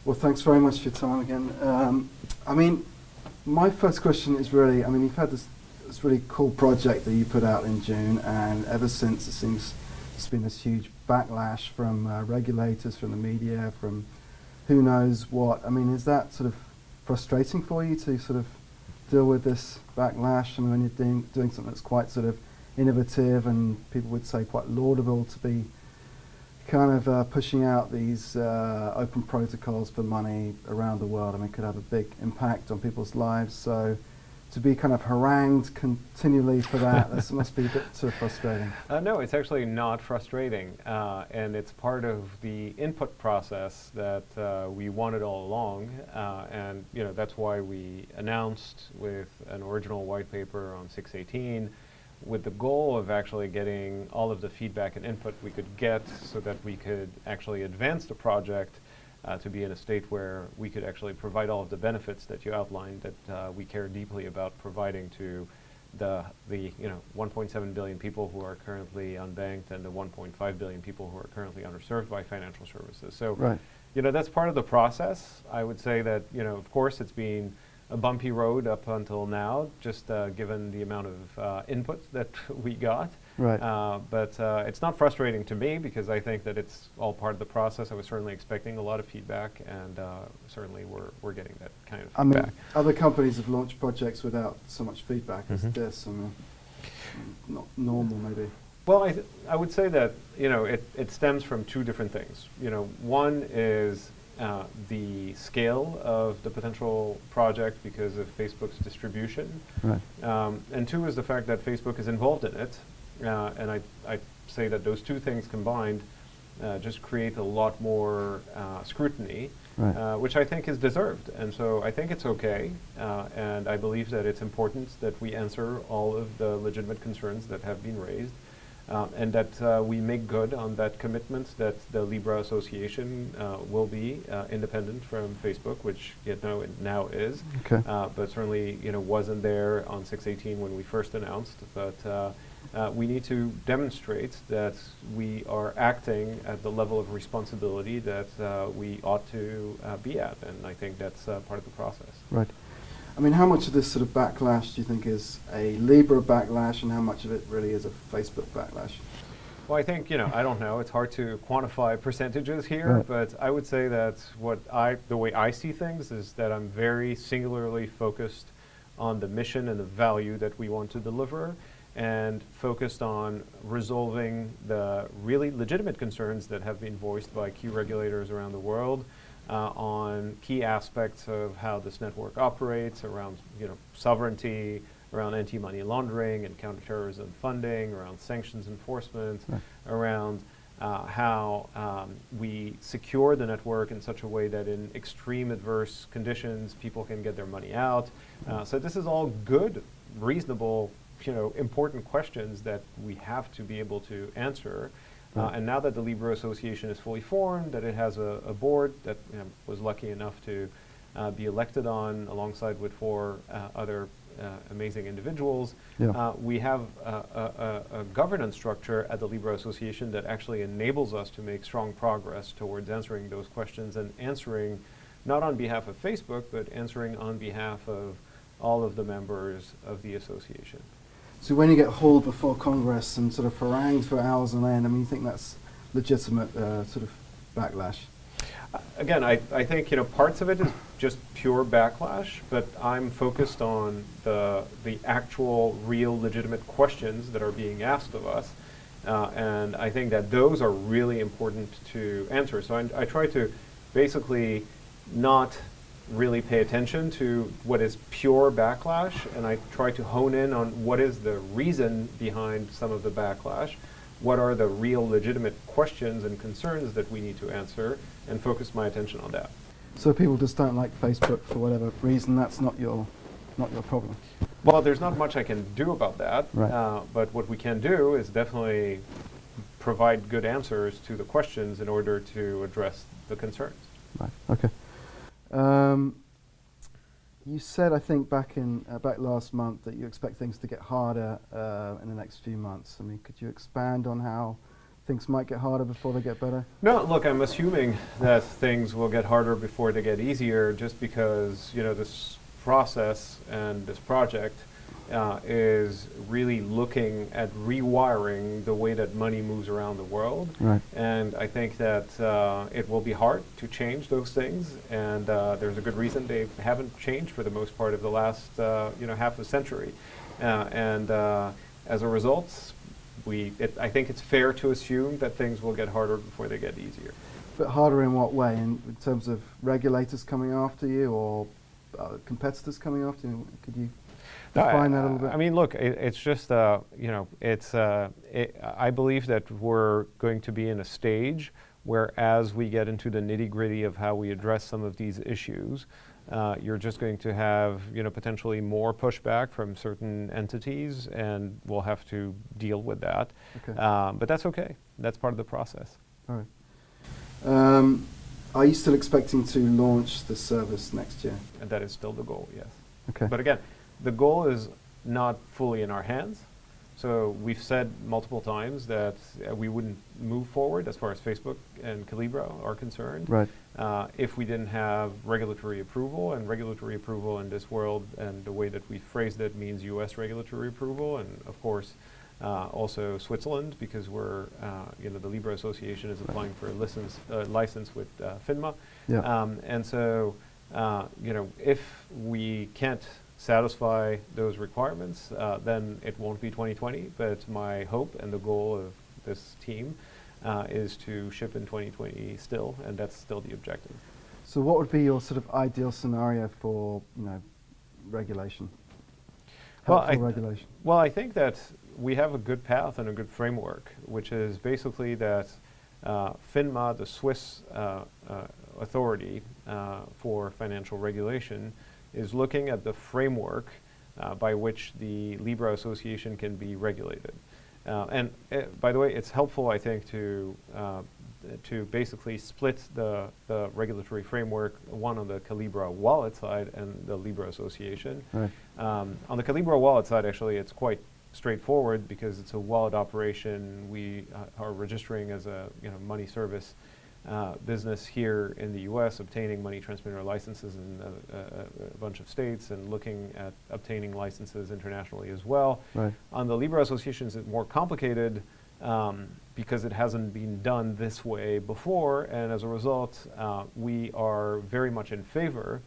Well, thanks very much for your time again. I mean, my first question is really, I mean, you've had this really cool project that you put out in June, and ever since it seems there's been this huge backlash from regulators, from the media, from who knows what. I mean, is that sort of frustrating for you to sort of deal with this backlash? I mean, when you're doing something that's quite sort of innovative and people would say quite laudable, to be kind of pushing out these open protocols for money around the world. I mean, it could have a big impact on people's lives. So to be kind of harangued continually for that, this must be a bit sort of frustrating. No, it's actually not frustrating. And it's part of the input process that we wanted all along. And that's why we announced with an original white paper on 618 with the goal of actually getting all of the feedback and input we could get so that we could actually advance the project to be in a state where we could actually provide all of the benefits that you outlined that we care deeply about providing to the 1.7 billion people who are currently unbanked and the 1.5 billion people who are currently underserved by financial services. So, right. That's part of the process. I would say that, of course, it's been a bumpy road up until now, just given the amount of input that we got. Right. But it's not frustrating to me because I think that it's all part of the process. I was certainly expecting a lot of feedback, and certainly we're getting that kind of feedback. I mean, other companies have launched projects without so much feedback as this. I mean, not normal, maybe. Well, I would say that it stems from two different things. One is the scale of the potential project because of Facebook's distribution. Right. And two is the fact that Facebook is involved in it. And I say that those two things combined just create a lot more scrutiny, right. Which I think is deserved. And so I think it's okay. And I believe that it's important that we answer all of the legitimate concerns that have been raised. And that we make good on that commitment that the Libra Association will be independent from Facebook, which it now is. Okay. But certainly wasn't there on 618 when we first announced. But we need to demonstrate that we are acting at the level of responsibility that we ought to be at. And I think that's part of the process. Right. I mean, how much of this sort of backlash do you think is a Libra backlash, and how much of it really is a Facebook backlash? Well, I think, I don't know. It's hard to quantify percentages here, right. But I would say that the way I see things is that I'm very singularly focused on the mission and the value that we want to deliver, and focused on resolving the really legitimate concerns that have been voiced by key regulators around the world, on key aspects of how this network operates, around sovereignty, around anti-money laundering and counterterrorism funding, around sanctions enforcement, right. around how we secure the network in such a way that in extreme adverse conditions people can get their money out. So this is all good, reasonable, important questions that we have to be able to answer. And now that the Libra Association is fully formed, that it has a board that was lucky enough to be elected on alongside with four other amazing individuals, yeah. We have a governance structure at the Libra Association that actually enables us to make strong progress towards answering those questions and answering not on behalf of Facebook, but answering on behalf of all of the members of the association. So when you get hauled before Congress and sort of harangued for hours on end, I mean, you think that's legitimate sort of backlash? Again, I think parts of it is just pure backlash, but I'm focused on the actual, real, legitimate questions that are being asked of us, and I think that those are really important to answer. So I try to basically not really pay attention to what is pure backlash, and I try to hone in on what is the reason behind some of the backlash, what are the real legitimate questions and concerns that we need to answer, and focus my attention on that. So people just don't like Facebook for whatever reason, that's not your problem? Well, there's not much I can do about that, right. But what we can do is definitely provide good answers to the questions in order to address the concerns. Right, okay. You said, I think, back last month that you expect things to get harder in the next few months. I mean, could you expand on how things might get harder before they get better? No, look, I'm assuming that things will get harder before they get easier, just because this process and this project is really looking at rewiring the way that money moves around the world. Right. And I think that it will be hard to change those things, and there's a good reason they haven't changed for the most part of the last half a century. And as a result, I think it's fair to assume that things will get harder before they get easier. But harder in what way? In terms of regulators coming after you, or competitors coming after you? Could you define that a little bit? I mean, look, it's just, I believe that we're going to be in a stage where, as we get into the nitty-gritty of how we address some of these issues, you're just going to have, potentially more pushback from certain entities, and we'll have to deal with that. Okay. But that's okay. That's part of the process. All right. Are you still expecting to launch the service next year? And that is still the goal, yes. Okay. But again, the goal is not fully in our hands. So we've said multiple times that we wouldn't move forward as far as Facebook and Calibra are concerned, Right. If we didn't have regulatory approval. And regulatory approval in this world, and the way that we phrased it, means U.S. regulatory approval, and of course also Switzerland, because we're the Libra Association is applying for a license with FINMA. Yeah. And so if we can't satisfy those requirements, then it won't be 2020. But my hope and the goal of this team is to ship in 2020 still, and that's still the objective. So what would be your sort of ideal scenario for regulation? Helpful regulation. Well, I think that we have a good path and a good framework, which is basically that FINMA, the Swiss authority for financial regulation, is looking at the framework by which the Libra Association can be regulated. And by the way, it's helpful, I think, to basically split the regulatory framework, one on the Calibra wallet side and the Libra Association. Right. On the Calibra wallet side, actually, it's quite straightforward because it's a wallet operation. We are registering as a money service business here in the U.S., obtaining money transmitter licenses in a bunch of states, and looking at obtaining licenses internationally as well. Right. On the Libra Associations, it's more complicated because it hasn't been done this way before, and as a result, we are very much in favor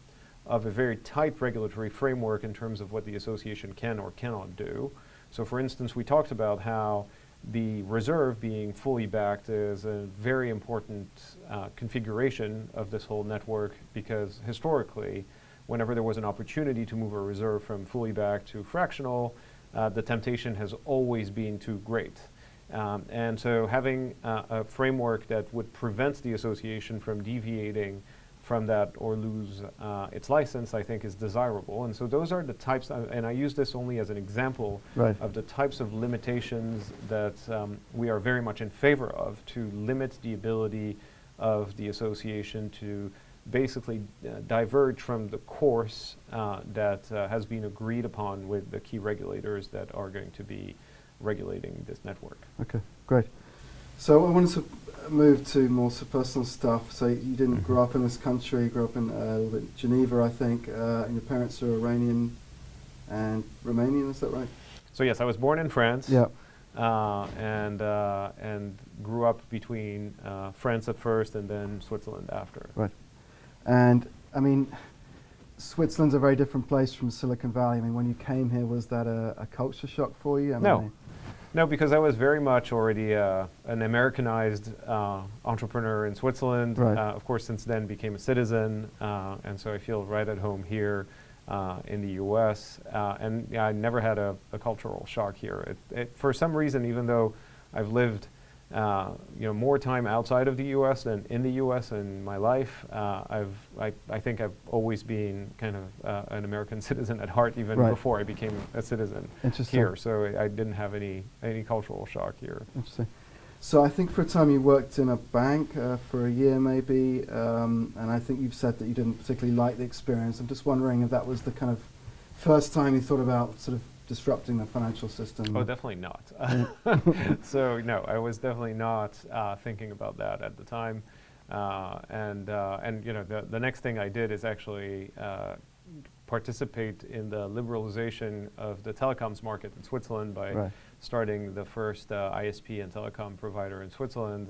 of a very tight regulatory framework in terms of what the association can or cannot do. So for instance, we talked about how the reserve being fully backed is a very important configuration of this whole network, because historically, whenever there was an opportunity to move a reserve from fully backed to fractional, the temptation has always been too great. And so having a framework that would prevent the association from deviating from that or lose its license, I think, is desirable. And so those are the types, and I use this only as an example of the types of limitations that we are very much in favor of, to limit the ability of the association to basically diverge from the course that has been agreed upon with the key regulators that are going to be regulating this network. Okay, great. So I wanted to move to more personal stuff. So you didn't grow up in this country, you grew up in a little bit Geneva, I think, and your parents are Iranian and Romanian, is that right? So yes, I was born in France. Yeah. And grew up between France at first and then Switzerland after. Right. And I mean, Switzerland's a very different place from Silicon Valley. I mean, when you came here, was that a culture shock for you? I mean, No, because I was very much already an Americanized entrepreneur in Switzerland. Right. Of course, since then became a citizen, and so I feel right at home here in the U.S. And I never had a cultural shock here. For some reason, even though I've lived more time outside of the U.S. than in the U.S. in my life, I think I've always been kind of an American citizen at heart, even before I became a citizen here. So I didn't have any cultural shock here. Interesting. So I think for a time you worked in a bank for a year maybe, and I think you've said that you didn't particularly like the experience. I'm just wondering if that was the kind of first time you thought about sort of disrupting the financial system? Oh, definitely not. So no, I was definitely not thinking about that at the time. And you know, the next thing I did is actually participate in the liberalization of the telecoms market in Switzerland by starting the first ISP and telecom provider in Switzerland.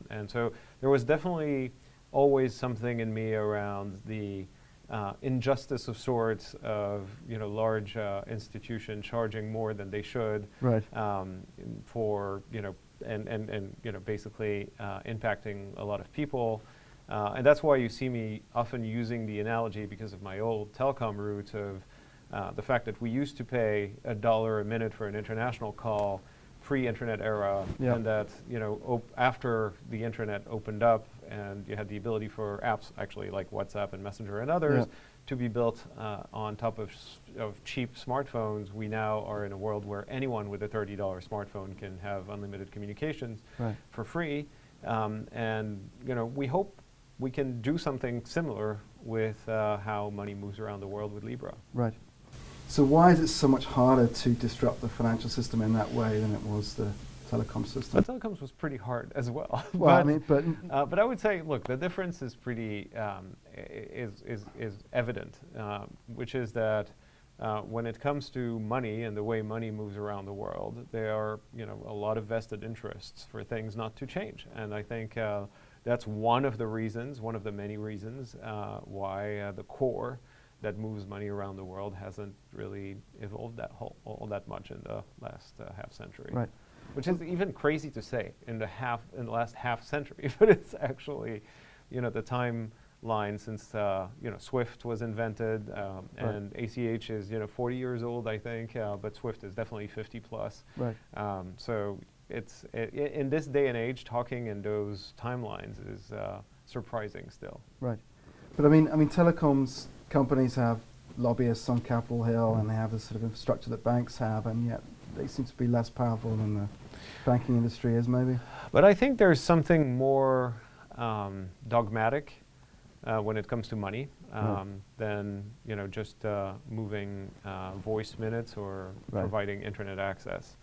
And so there was definitely always something in me around the injustice of sorts of, you know, large institutions charging more than they should for, you know, and you know, basically impacting a lot of people. And that's why you see me often using the analogy, because of my old telecom roots, of the fact that we used to pay $1 a minute for an international call pre-internet era, and that, you know, after the internet opened up and you had the ability for apps actually like WhatsApp and Messenger and others to be built on top of cheap smartphones, we now are in a world where anyone with a $30 smartphone can have unlimited communications for free. And you know, we hope we can do something similar with how money moves around the world with Libra. Right. So why is it so much harder to disrupt the financial system in that way than it was the telecom system? But telecoms was pretty hard as well. Well, I mean, but I would say, look, the difference is pretty is evident, which is that when it comes to money and the way money moves around the world, there are, you know, a lot of vested interests for things not to change, and I think that's one of the reasons, one of the many reasons why the core that moves money around the world hasn't really evolved all that much in the last half century. Right. Which is even crazy to say in the last half century, but it's actually, you know, the timeline since you know, Swift was invented, and ACH is, you know, 40 years old, I think, but Swift is definitely 50 plus. Right. So it's in this day and age, talking in those timelines is surprising still. Right. But I mean, telecoms companies have lobbyists on Capitol Hill, and they have the sort of infrastructure that banks have, and yet they seem to be less powerful than the banking industry is, maybe. But I think there's something more dogmatic when it comes to money than, you know, just moving voice minutes or providing internet access,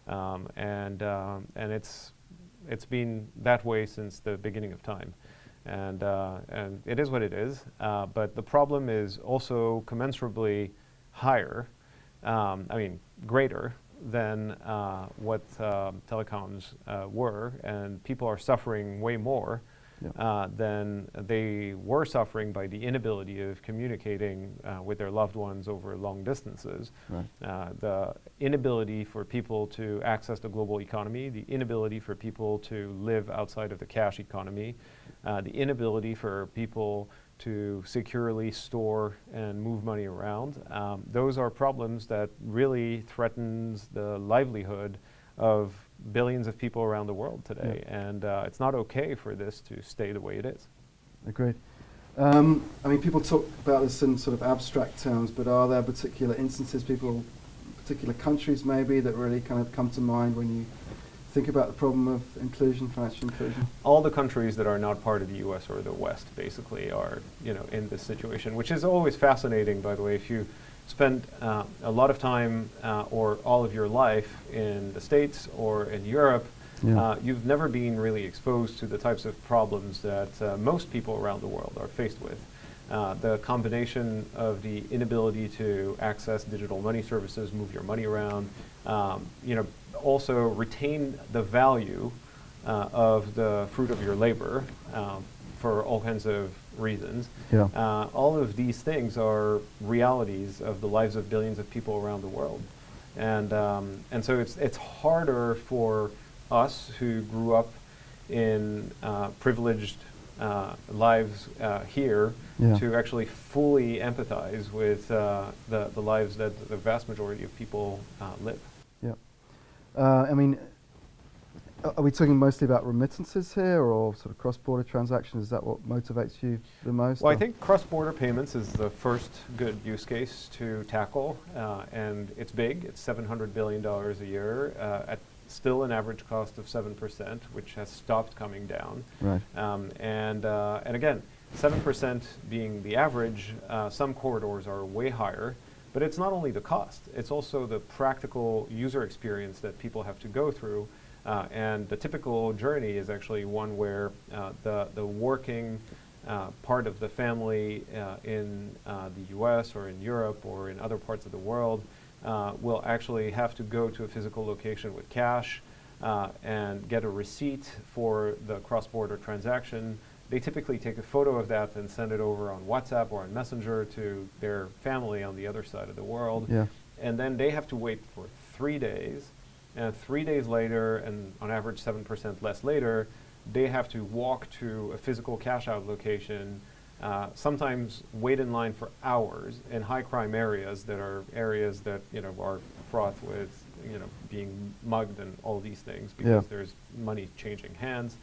and it's been that way since the beginning of time. And it is what it is, but the problem is also commensurably higher, I mean greater than what telecoms were, and people are suffering way more than they were suffering by the inability of communicating with their loved ones over long distances. The inability for people to access the global economy, the inability for people to live outside of the cash economy, the inability for people to securely store and move money around. Those are problems that really threatens the livelihood of billions of people around the world today. And it's not okay for this to stay the way it is. Agreed. I mean, people talk about this in sort of abstract terms, but are there particular instances, particular countries maybe, that really kind of come to mind when you think about the problem of inclusion, financial inclusion? All the countries that are not part of the US or the West basically are, you know, in this situation, which is always fascinating, by the way. If you spend a lot of time or all of your life in the States or in Europe, you've never been really exposed to the types of problems that most people around the world are faced with. The combination of the inability to access digital money services, move your money around, you know, also retain the value of the fruit of your labor for all kinds of reasons. All of these things are realities of the lives of billions of people around the world, and so it's harder for us who grew up in privileged lives here to actually fully empathize with the lives that the vast majority of people live. I mean, are we talking mostly about remittances here, or sort of cross-border transactions? Is that what motivates you the most? Well, I think cross-border payments is the first good use case to tackle, and it's big. It's $700 billion a year at still an average cost of 7%, which has stopped coming down. And again, 7% being the average, some corridors are way higher, But it's not only the cost, it's also the practical user experience that people have to go through. And the typical journey is actually one where the working part of the family in the US or in Europe or in other parts of the world will actually have to go to a physical location with cash and get a receipt for the cross-border transaction. They typically take a photo of that and send it over on WhatsApp or on Messenger to their family on the other side of the world. Yeah. And then they have to wait for 3 days. And 3 days later, and on average 7% less later, they have to walk to a physical cash-out location, sometimes wait in line for hours in high-crime areas that are areas that are fraught with being mugged and all these things because there's money changing hands,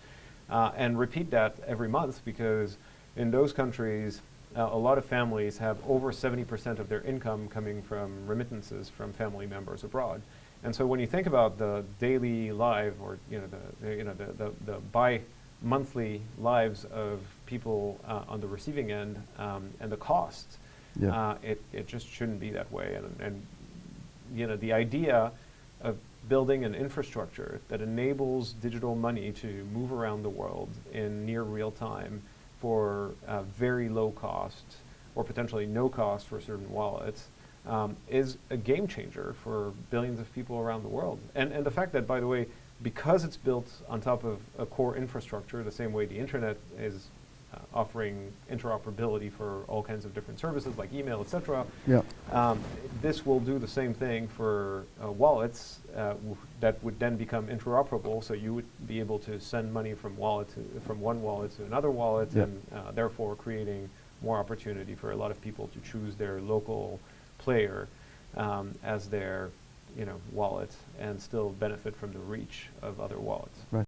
and repeat that every month because in those countries, a lot of families have over 70% of their income coming from remittances from family members abroad. And so when you think about the daily life or the bi-monthly lives of people on the receiving end and the cost, it just shouldn't be that way. And the idea of building an infrastructure that enables digital money to move around the world in near real time for very low cost or potentially no cost for certain wallets is a game changer for billions of people around the world. And the fact that, by the way, because it's built on top of a core infrastructure, the same way the internet is offering interoperability for all kinds of different services like email, etc. This will do the same thing for wallets that would then become interoperable. So you would be able to send money from one wallet to another wallet, and therefore creating more opportunity for a lot of people to choose their local player as their wallet and still benefit from the reach of other wallets. Right.